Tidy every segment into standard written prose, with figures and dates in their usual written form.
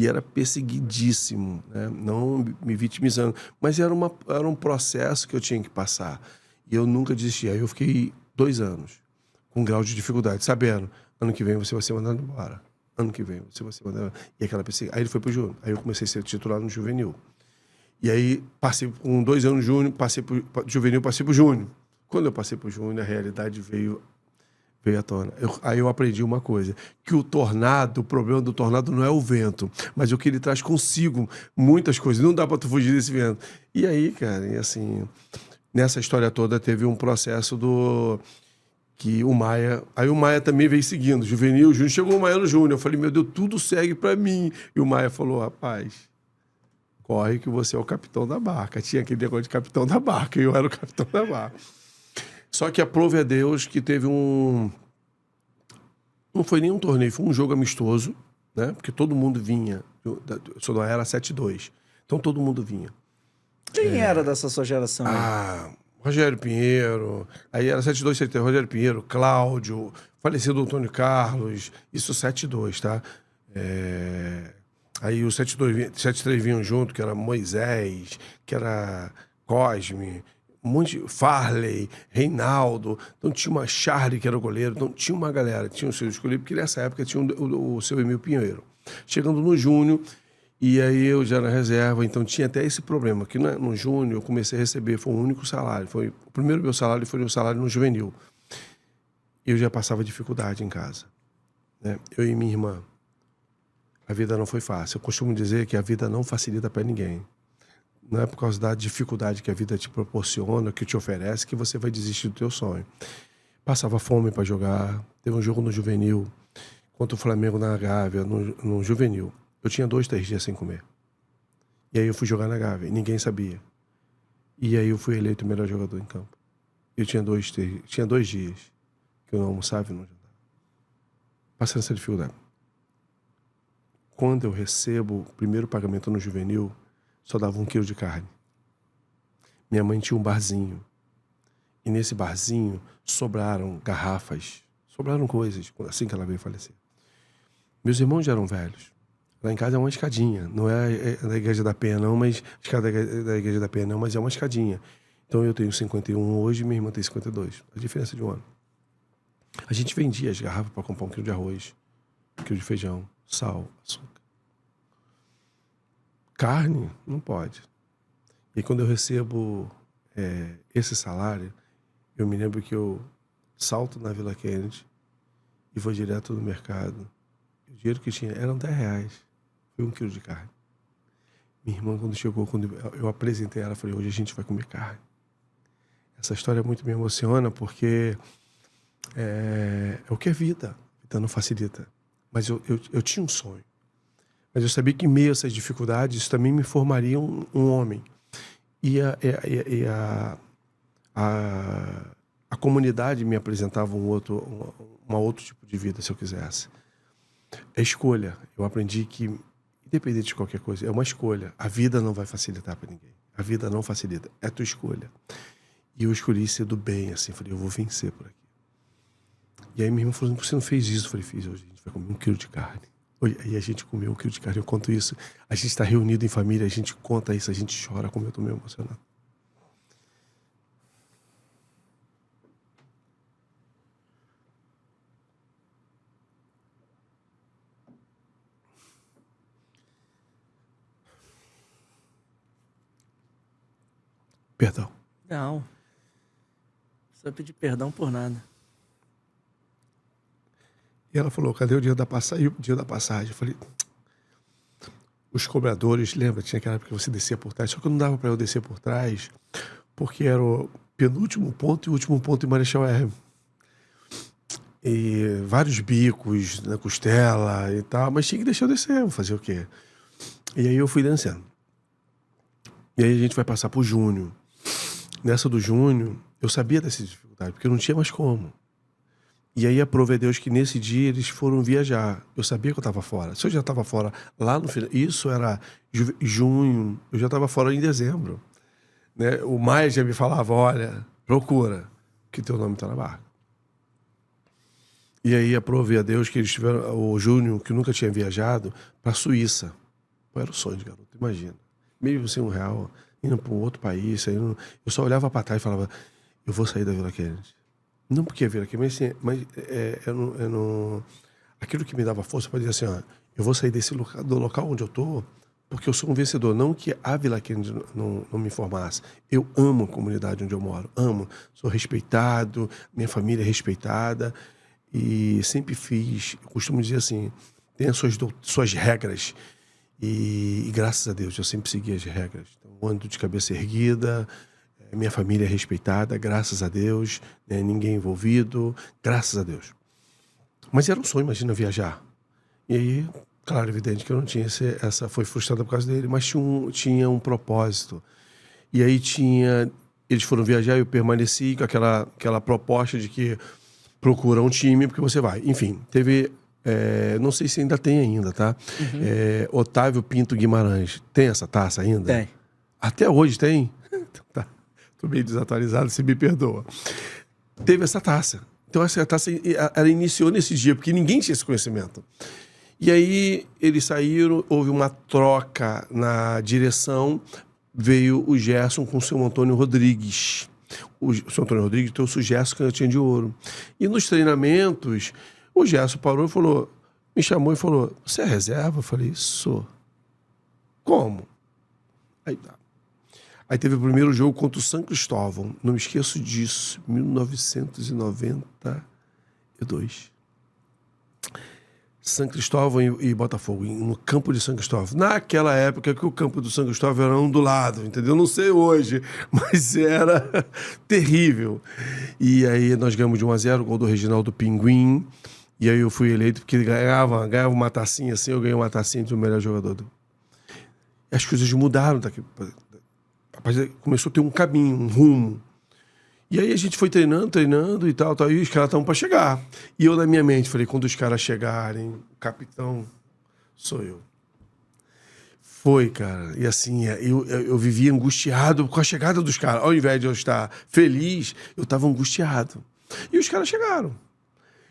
E era perseguidíssimo, né? Não me vitimizando. Mas era um processo que eu tinha que passar. E eu nunca desisti. Aí eu fiquei 2 anos com um grau de dificuldade, sabendo, ano que vem você vai ser mandado embora. Ano que vem você vai ser mandado embora. E aquela perseguição. Aí ele foi pro júnior. Aí eu comecei a ser titular no juvenil. E aí passei com 2 anos no júnior, passei pro juvenil, passei pro júnior. Quando eu passei pro júnior, a realidade veio à tona. Aí eu aprendi uma coisa, que o problema do tornado não é o vento, mas o que ele traz consigo muitas coisas. Não dá para tu fugir desse vento. E aí, cara, e assim, nessa história toda teve um processo que o Maia... Aí o Maia também veio seguindo, juvenil, júnior. Chegou o Maia no júnior. Eu falei, meu Deus, tudo segue para mim. E o Maia falou, rapaz, corre que você é o capitão da barca. Tinha aquele negócio de capitão da barca, e eu era o capitão da barca. Só que aprove a Deus que teve não foi nem um torneio, foi um jogo amistoso, né? Porque todo mundo vinha. Eu sou da era 7-2. Então todo mundo vinha. Quem era dessa sua geração aí? Rogério Pinheiro. Aí era 7-2, 7-3, Rogério Pinheiro, Cláudio, falecido Antônio Carlos. Isso 7-2, tá? Aí o 7-3 vinham junto, que era Moisés, que era Cosme, um monte de Farley, Reinaldo, então tinha uma Charlie, que era o goleiro, então tinha uma galera, tinha o seu escolhido, porque nessa época tinha o seu Emílio Pinheiro. Chegando no Júnior, e aí eu já era reserva, então tinha até esse problema, que no Júnior eu comecei a receber, foi o único salário, o primeiro meu salário foi o salário no Juvenil. Eu já passava dificuldade em casa, né? Eu e minha irmã, a vida não foi fácil. Eu costumo dizer que a vida não facilita para ninguém. Não é por causa da dificuldade que a vida te proporciona, que te oferece, que você vai desistir do teu sonho. Passava fome para jogar. Teve um jogo no Juvenil, contra o Flamengo na Gávea, no Juvenil. Eu tinha 2, 3 dias sem comer. E aí eu fui jogar na Gávea, e ninguém sabia. E aí eu fui eleito o melhor jogador em campo. Eu tinha 2 dias que eu não almoçava e não jantava. Passando essa dificuldade. Quando eu recebo o primeiro pagamento no Juvenil, só dava 1 quilo de carne. Minha mãe tinha um barzinho. E nesse barzinho sobraram garrafas, sobraram coisas, assim que ela veio falecer. Meus irmãos já eram velhos. Lá em casa é uma escadinha. Não é da Igreja da Penha, não, mas... Escada da Igreja da Penha, não, mas é uma escadinha. Então eu tenho 51 hoje e minha irmã tem 52. A diferença de um ano. A gente vendia as garrafas para comprar 1 quilo de arroz, 1 quilo de feijão, sal, açúcar. Carne, não pode. E quando eu recebo esse salário, eu me lembro que eu salto na Vila Kennedy e vou direto no mercado. O dinheiro que tinha eram R$10. Foi 1 quilo de carne. Minha irmã, quando chegou, quando eu apresentei ela, falei, hoje a gente vai comer carne. Essa história muito me emociona porque é o que é vida. A vida não facilita. Mas eu tinha um sonho. Mas eu sabia que em meio a essas dificuldades, isso também me formaria um homem. E a comunidade me apresentava um outro tipo de vida, se eu quisesse. É escolha. Eu aprendi que, independente de qualquer coisa, é uma escolha. A vida não vai facilitar para ninguém. A vida não facilita. É a tua escolha. E eu escolhi ser do bem, assim. Falei, eu vou vencer por aqui. E aí minha irmã falou, você não fez isso? Eu falei, fiz. Hoje a gente vai comer 1 quilo de carne. Aí a gente comeu 1 quilo de carne, eu conto isso. A gente está reunido em família, a gente conta isso, a gente chora, como eu estou meio emocionado. Perdão. Não. Não precisa pedir perdão por nada. E ela falou, cadê o dia da passagem? Eu falei, os cobradores, lembra? Tinha aquela época que você descia por trás, só que não dava para eu descer por trás, porque era o penúltimo ponto e o último ponto em Marechal Hermes. E vários bicos na costela e tal, mas tinha que deixar eu descer, vou fazer o quê? E aí eu fui dançando. E aí a gente vai passar pro Júnior. Nessa do Júnior, eu sabia dessa dificuldade, porque eu não tinha mais como. E aí aprove a Deus que nesse dia eles foram viajar. Eu sabia que eu estava fora. Se eu já estava fora lá no final, isso era junho, eu já estava fora em dezembro. Né? O Maia já me falava, olha, procura, que teu nome está na barca. E aí aprove a Deus que eles tiveram, o Júnior, que nunca tinha viajado, para a Suíça. Era o sonho de garoto, imagina. Mesmo sem R$1, indo para um outro país, saindo, eu só olhava para trás e falava, eu vou sair da Vila Kennedy. Não porque a Vila Kennedy, mas eu não... Aquilo que me dava força para dizer assim, ó, eu vou sair do local onde eu tô, porque eu sou um vencedor. Não que a Vila Kennedy não me formasse. Eu amo a comunidade onde eu moro, amo. Sou respeitado, minha família é respeitada e sempre fiz, eu costumo dizer assim, tem as suas regras. E graças a Deus, eu sempre segui as regras. Então, eu ando de cabeça erguida, minha família é respeitada, graças a Deus, né? Ninguém envolvido, graças a Deus. Mas era um sonho, imagina, viajar. E aí, claro, evidente que eu não tinha essa foi frustrada por causa dele, mas tinha um propósito. E aí eles foram viajar e eu permaneci com aquela proposta de que procura um time porque você vai. Enfim, teve... não sei se ainda tem ainda, tá? Uhum. Otávio Pinto Guimarães. Tem essa taça ainda? Tem. Até hoje tem? Tá. Tô meio desatualizado, você me perdoa. Teve essa taça. Então essa taça, ela iniciou nesse dia, porque ninguém tinha esse conhecimento. E aí eles saíram, houve uma troca na direção, veio o Gerson com o seu Antônio Rodrigues. O seu Antônio Rodrigues trouxe o Gerson Canhotinha de Ouro. E nos treinamentos... O Gerson parou e falou, me chamou e falou, você é reserva? Eu falei, sou. Como? Aí tá. Aí teve o primeiro jogo contra o São Cristóvão. Não me esqueço disso. 1992. São Cristóvão e Botafogo, no campo de São Cristóvão. Naquela época que o campo do São Cristóvão era ondulado, entendeu? Não sei hoje, mas era terrível. E aí nós ganhamos de 1-0, gol do Reginaldo Pinguim. E aí eu fui eleito porque ele ganhava uma tacinha assim, eu ganhei uma tacinha de o melhor jogador. E as coisas mudaram daqui. Começou a ter um caminho, um rumo. E aí a gente foi treinando e tal, e os caras estavam para chegar. E eu na minha mente falei, quando os caras chegarem, o capitão sou eu. Foi, cara. E assim, eu vivia angustiado com a chegada dos caras. Ao invés de eu estar feliz, eu estava angustiado. E os caras chegaram.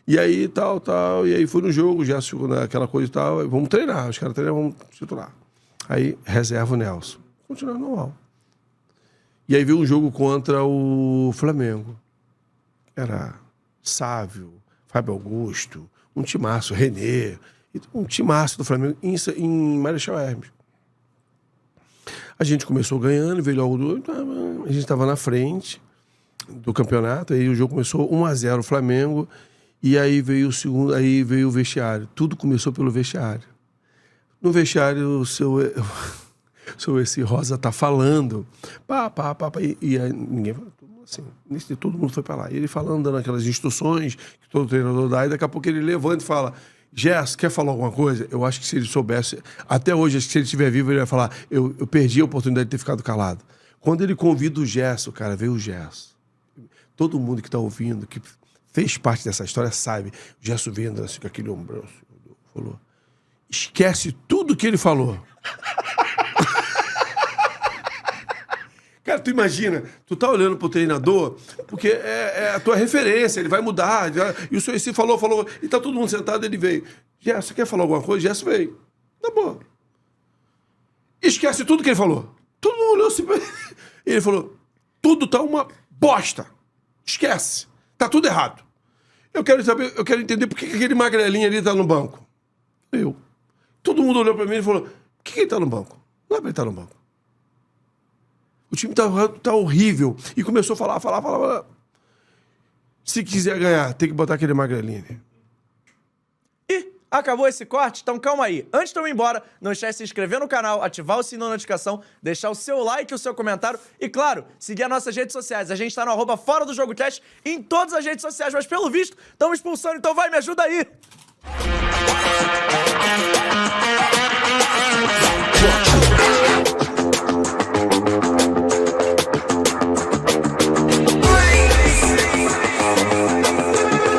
E aí, tal. E aí foi no jogo, já ficou naquela coisa e tal. Vamos treinar. Os caras treinam, vamos titular. Aí, reserva o Nelson. Continuar normal. E aí veio um jogo contra o Flamengo. Era Sávio, Fábio Augusto, um timaço, Renê. Um timaço do Flamengo em Marechal Hermes. A gente começou ganhando, veio logo a gente estava na frente do campeonato. Aí o jogo começou 1-0 o Flamengo. E aí veio o segundo, aí veio o vestiário. Tudo começou pelo vestiário. No vestiário, o seu esse Rosa tá falando. E aí, ninguém falou, assim, todo mundo foi para lá. E ele falando, dando aquelas instruções que todo treinador dá, e daqui a pouco ele levanta e fala, Gerson, quer falar alguma coisa? Eu acho que se ele soubesse, até hoje, se ele estiver vivo, ele vai falar, eu perdi a oportunidade de ter ficado calado. Quando ele convida o Gerson, cara, veio o Gerson. Todo mundo que tá ouvindo, que fez parte dessa história, sabe. O Gerson vendo assim, com aquele ombrão, assim, falou, esquece tudo que ele falou. Cara, tu imagina, tu tá olhando pro treinador, porque é a tua referência, ele vai mudar. E o senhor esse falou, e tá todo mundo sentado, ele veio. Gerson, quer falar alguma coisa? Gerson veio. Tá bom. Esquece tudo que ele falou. Todo mundo olhou assim pra ele. Ele falou, tudo tá uma bosta. Esquece. Tá tudo errado. Eu quero entender por que aquele magrelinho ali tá no banco. Eu. Todo mundo olhou pra mim e falou, por que ele tá no banco? Não é pra ele estar no banco. O time tá horrível. E começou a falar. Se quiser ganhar, tem que botar aquele magrelinho. E acabou esse corte? Então calma aí. Antes de eu ir embora, não esquece de se inscrever no canal, ativar o sininho da notificação, deixar o seu like, o seu comentário e, claro, seguir as nossas redes sociais. A gente tá no @Fora do Jogo Cast em todas as redes sociais, mas pelo visto, estamos expulsando, então vai, me ajuda aí!